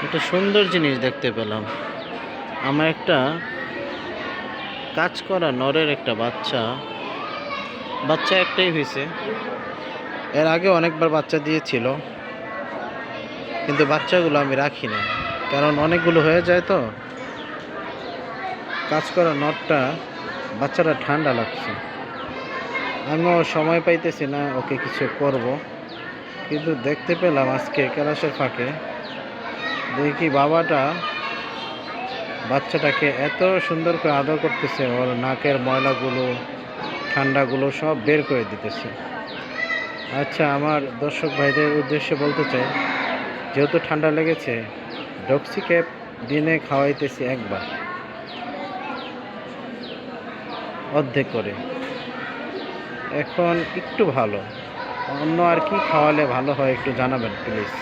একটা সুন্দর জিনিস দেখতে পেলাম। আমার একটা কাজ করা নরের একটা বাচ্চা বাচ্চা একটাই হয়েছে। এর আগে অনেকবার বাচ্চা দিয়েছিল, কিন্তু বাচ্চাগুলো আমি রাখি না, কারণ অনেকগুলো হয়ে যায় তো। কাজ করা নরটা বাচ্চাটা ঠান্ডা লাগছে, আমিও সময় পাইতেছি না ওকে কিছু করব। কিন্তু দেখতে পেলাম আজকে ক্লাসের ফাঁকে, দেখি বাবাটা বাচ্চাটাকে এত সুন্দর করে আদর করতেছে, ওর নাকের ময়লাগুলো ঠান্ডাগুলো সব বের করে দিতেছে। আচ্ছা, আমার দর্শক ভাইদের উদ্দেশ্যে বলতে চাই, যেহেতু ঠান্ডা লেগেছে, ডক্সিক্যাপ দিনে খাওয়াইতেছি একবার, অর্ধেক করে। এখন একটু ভালো, অন্য আর কি খাওয়ালে ভালো হয় একটু জানাবেন প্লিজ।